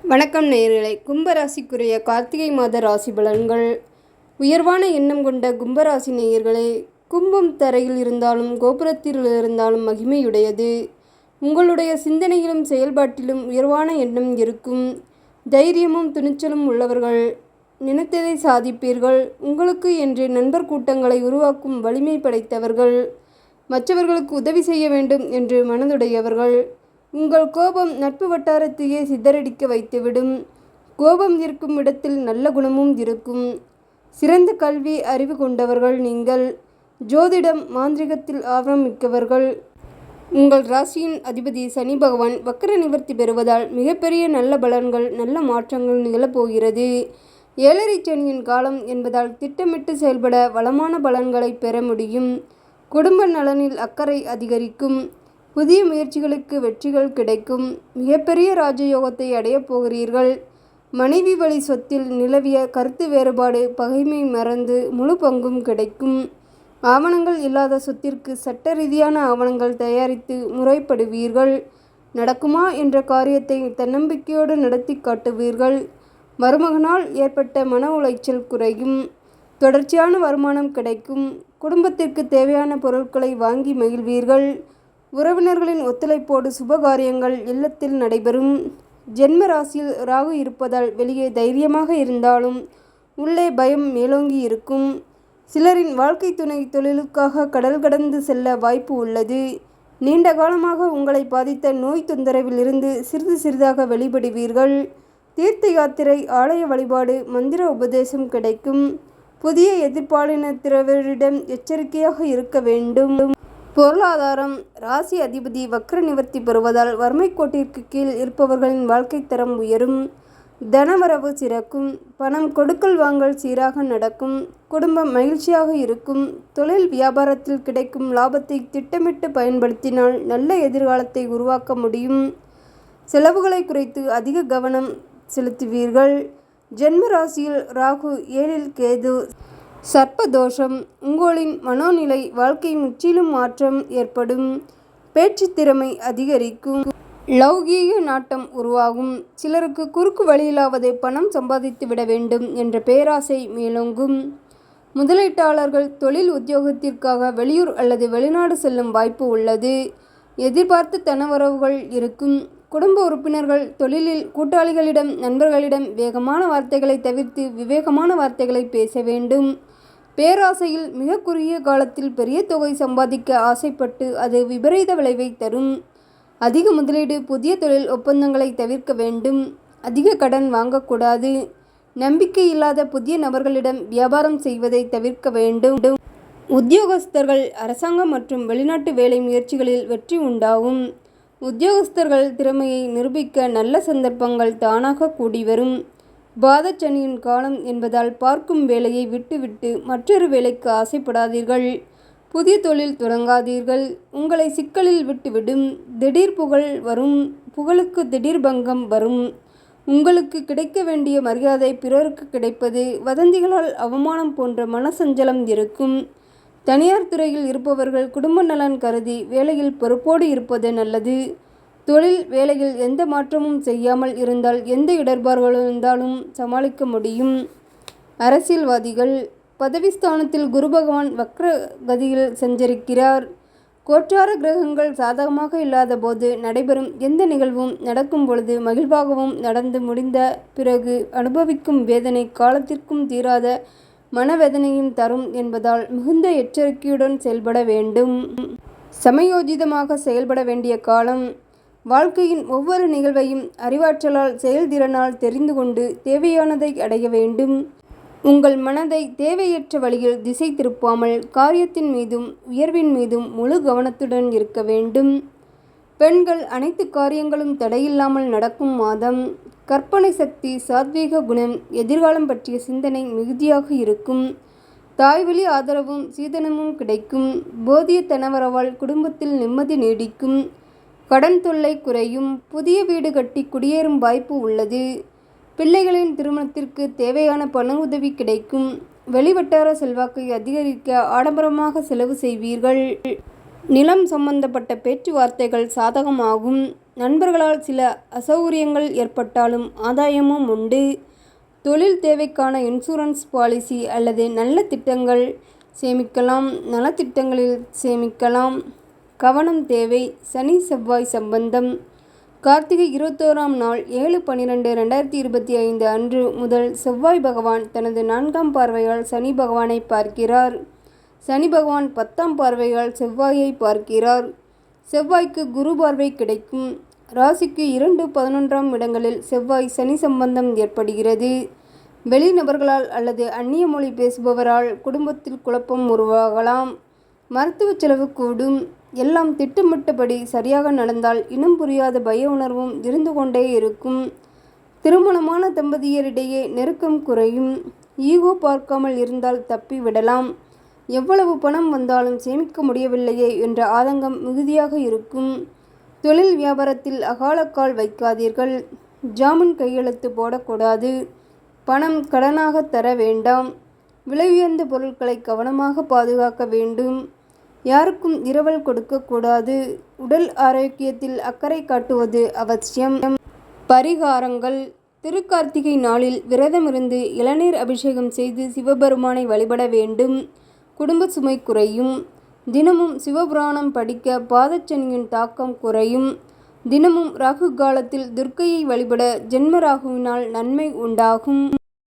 வணக்கம் நேயர்களே. கும்பராசிக்குரிய கார்த்திகை மாத ராசி பலன்கள். உயர்வான எண்ணம் கொண்ட கும்பராசி நேயர்களே, கும்பம் தரையில் இருந்தாலும் கோபுரத்தில் இருந்தாலும் மகிமையுடையது. உங்களுடைய சிந்தனையிலும் செயல்பாட்டிலும் உயர்வான எண்ணம் இருக்கும். தைரியமும் துணிச்சலும் உள்ளவர்கள். நினைத்ததை சாதிப்பீர்கள். உங்களுக்கு என்று நண்பர் கூட்டங்களை உருவாக்கும் வலிமை படைத்தவர்கள். மற்றவர்களுக்கு உதவி செய்ய வேண்டும் என்று மனதுடையவர்கள். உங்கள் கோபம் நட்பு வட்டாரத்தையே சிதறடிக்க வைத்துவிடும். கோபம் இருக்கும் இடத்தில் நல்ல குணமும் இருக்கும். சிறந்த கல்வி அறிவு கொண்டவர்கள் நீங்கள். ஜோதிடம் மாந்திரிகத்தில் ஆர்வம் மிக்கவர்கள். உங்கள் ராசியின் அதிபதி சனி பகவான் வக்கர நிவர்த்தி பெறுவதால் மிகப்பெரிய நல்ல பலன்கள் நல்ல மாற்றங்கள் நிகழப்போகிறது. ஏழரை சனியின் காலம் என்பதால் திட்டமிட்டு செயல்பட வளமான பலன்களை பெற முடியும். குடும்ப நலனில் அக்கறை அதிகரிக்கும். புதிய முயற்சிகளுக்கு வெற்றிகள் கிடைக்கும். மிகப்பெரிய ராஜயோகத்தை அடையப் போகிறீர்கள். மனைவி வழி சொத்தில் நிலவிய கருத்து வேறுபாடு பகைமை மறந்து முழு பங்கும் கிடைக்கும். ஆவணங்கள் இல்லாத சொத்திற்கு சட்ட ரீதியான ஆவணங்கள் தயாரித்து முறைப்படுவீர்கள். நடக்குமா என்ற காரியத்தை தன்னம்பிக்கையோடு நடத்தி காட்டுவீர்கள். மருமகனால் ஏற்பட்ட மன உளைச்சல் குறையும். தொடர்ச்சியான வருமானம் கிடைக்கும். குடும்பத்திற்கு தேவையான பொருட்களை வாங்கி மகிழ்வீர்கள். உறவினர்களின் ஒத்துழைப்போடு சுபகாரியங்கள் இல்லத்தில் நடைபெறும். ஜென்ம ராசியில் ராகு இருப்பதால் வெளியே தைரியமாக இருந்தாலும் உள்ளே பயம் மேலோங்கி இருக்கும். சிலரின் வாழ்க்கை துணை தொழிலுக்காக கடல் கடந்து செல்ல வாய்ப்பு உள்ளது. நீண்ட காலமாக உங்களை பாதித்த நோய் தொந்தரவில் இருந்து சிறிது சிறிதாக வெளிப்படுவீர்கள். தீர்த்த யாத்திரை, ஆலய வழிபாடு, மந்திர உபதேசம் கிடைக்கும். புதிய எதிர்ப்பாளினத்தினரிடம் எச்சரிக்கையாக இருக்க வேண்டும். பொருளாதாரம். ராசி அதிபதி வக்ர நிவர்த்தி பெறுவதால் வறுமை கோட்டிற்கு கீழ் இருப்பவர்களின் வாழ்க்கை தரம் உயரும். தனவரவு சிறக்கும். பணம் கொடுக்கல் வாங்கல் சீராக நடக்கும். குடும்பம் மகிழ்ச்சியாக இருக்கும். தொழில் வியாபாரத்தில் கிடைக்கும் லாபத்தை திட்டமிட்டு பயன்படுத்தினால் நல்ல எதிர்காலத்தை உருவாக்க முடியும். செலவுகளை குறைத்து அதிக கவனம் செலுத்துவீர்கள். ஜென்ம ராசியில் ராகு, 7ல் கேது. சர்ப்பதோஷம். உங்களின் மனோநிலை வாழ்க்கை முற்றிலும் மாற்றம் ஏற்படும். பேச்சு திறமை அதிகரிக்கும். லௌகீக நாட்டம் உருவாகும். சிலருக்கு குறுக்கு வழியிலாவது பணம் சம்பாதித்து விட வேண்டும் என்ற பேராசை மேலோங்கும். முதலீட்டாளர்கள் தொழில் உத்தியோகத்திற்காக வெளியூர் அல்லது வெளிநாடு செல்லும் வாய்ப்பு உள்ளது. எதிர்பார்த்த தனவரவுகள் இருக்கும். குடும்ப உறுப்பினர்கள் தொழிலில் கூட்டாளிகளிடம் நண்பர்களிடம் வேகமான வார்த்தைகளை தவிர்த்து விவேகமான வார்த்தைகளை பேச வேண்டும். பேராசையில் மிக குறுகிய காலத்தில் பெரிய தொகை சம்பாதிக்க ஆசைப்பட்டு அது விபரீத விளைவை தரும். அதிக முதலீடு, புதிய தொழில் ஒப்பந்தங்களை தவிர்க்க வேண்டும். அதிக கடன் வாங்கக்கூடாது. நம்பிக்கை இல்லாத புதிய நபர்களிடம் வியாபாரம் செய்வதை தவிர்க்க வேண்டும். உத்தியோகஸ்தர்கள் அரசாங்கம் மற்றும் வெளிநாட்டு வேலை முயற்சிகளில் வெற்றி உண்டாகும். உத்தியோகஸ்தர்கள் திறமையை நிரூபிக்க நல்ல சந்தர்ப்பங்கள் தானாக கூடி வரும். பாதச்சனியின் காலம் என்பதால் பார்க்கும் வேலையை விட்டுவிட்டு மற்றொரு வேலைக்கு ஆசைப்படாதீர்கள். புதிய தொழில் தொடங்காதீர்கள். உங்களை சிக்கலில் விட்டுவிடும். திடீர் புகழ் வரும். புகழுக்கு திடீர் பங்கம் வரும். உங்களுக்கு கிடைக்க வேண்டிய மரியாதை பிறருக்கு கிடைப்பது வதந்திகளால் அவமானம் போன்ற மனசஞ்சலம் இருக்கும். தனியார் துறையில் இருப்பவர்கள் குடும்ப நலன் கருதி வேலையில் பொறுப்போடு இருப்பது நல்லது. தொழில் வேலையில் எந்த மாற்றமும் செய்யாமல் இருந்தால் எந்த இடர்பாடுகள் இருந்தாலும் சமாளிக்க முடியும். அரசியல்வாதிகள். பதவிஸ்தானத்தில் குரு பகவான் வக்ர கதியில் சஞ்சரிக்கிறார். கோச்சார கிரகங்கள் சாதகமாக இல்லாத போது நடைபெறும் எந்த நிகழ்வும் நடக்கும் பொழுது மகிழ்வாகவும் நடந்து முடிந்த பிறகு அனுபவிக்கும் வேதனை காலத்திற்கும் தீராத மனவேதனையும் தரும் என்பதால் மிகுந்த எச்சரிக்கையுடன் செயல்பட வேண்டும். சமயோஜிதமாக செயல்பட வேண்டிய காலம். வாழ்க்கையின் ஒவ்வொரு நிகழ்வையும் அறிவாற்றலால் செயல்திறனால் தெரிந்து கொண்டு தேவையானதை அடைய வேண்டும். உங்கள் மனதை தேவையற்ற வழியில் திசை திருப்பாமல் காரியத்தின் மீதும் உயர்வின் மீதும் முழு கவனத்துடன் இருக்க வேண்டும். பெண்கள். அனைத்து காரியங்களும் தடையில்லாமல் நடக்கும் மாதம். கற்பனை சக்தி, சாத்வீக குணம், எதிர்காலம் பற்றிய சிந்தனை மிகுதியாக இருக்கும். தாய்வழி ஆதரவும் சீதனமும் கிடைக்கும். போதிய தனவரவால் குடும்பத்தில் நிம்மதி நீடிக்கும். கடன் தொல்லை குறையும். புதிய வீடு கட்டி குடியேறும் வாய்ப்பு உள்ளது. பிள்ளைகளின் திருமணத்திற்கு தேவையான பண உதவி கிடைக்கும். வெளிவட்டார செல்வாக்கை அதிகரிக்க ஆடம்பரமாக செலவு செய்வீர்கள். நிலம் சம்பந்தப்பட்ட பேச்சுவார்த்தைகள் சாதகமாகும். நண்பர்களால் சில அசௌகரியங்கள் ஏற்பட்டாலும் ஆதாயமும் உண்டு. தொழில் தேவைக்கான இன்சூரன்ஸ் பாலிசி அல்லது நல்ல திட்டங்கள் சேமிக்கலாம். நலத்திட்டங்களில் சேமிக்கலாம். கவனம் தேவை. சனி செவ்வாய் சம்பந்தம். கார்த்திகை 21ஆம் நாள் 7/12/2025 அன்று முதல் செவ்வாய் பகவான் தனது 4ஆம் பார்வையால் சனி பகவானை பார்க்கிறார். சனி பகவான் 10ஆம் பார்வையால் செவ்வாயை பார்க்கிறார். செவ்வாய்க்கு குரு பார்வை கிடைக்கும். ராசிக்கு 2, 11ஆம் இடங்களில் செவ்வாய் சனி சம்பந்தம் ஏற்படுகிறது. வெளிநபர்களால் அல்லது அந்நிய மொழி பேசுபவரால் குடும்பத்தில் குழப்பம் உருவாகலாம். மருத்துவ செலவு கூடும். எல்லாம் திட்டமிட்டபடி சரியாக நடந்தால் இனம் புரியாத பய உணர்வும் இருந்து கொண்டே இருக்கும். திருமணமான தம்பதியரிடையே நெருக்கம் குறையும். ஈகோ பார்க்காமல் இருந்தால் தப்பி விடலாம். எவ்வளவு பணம் வந்தாலும் சேமிக்க முடியவில்லையே என்ற ஆதங்கம் மிகுதியாக இருக்கும். தொழில் வியாபாரத்தில் அகாலக்கால் வைக்காதீர்கள். ஜாமீன் கையெழுத்து போடக்கூடாது. பணம் கடனாக தர வேண்டாம். விலை உயர்ந்த பொருட்களை கவனமாக பாதுகாக்க வேண்டும். யாருக்கும் இரவல் கொடுக்கக்கூடாது. உடல் ஆரோக்கியத்தில் அக்கறை காட்டுவது அவசியம். பரிகாரங்கள். திருக்கார்த்திகை நாளில் விரதமிருந்து இளநீர் அபிஷேகம் செய்து சிவபெருமானை வழிபட வேண்டும். குடும்ப சுமை குறையும். தினமும் சிவபுராணம் படிக்க பாதச்சனியின் தாக்கம் குறையும். தினமும் ராகு காலத்தில் துர்க்கையை வழிபட ஜென்ம ராகுவினால் நன்மை உண்டாகும்.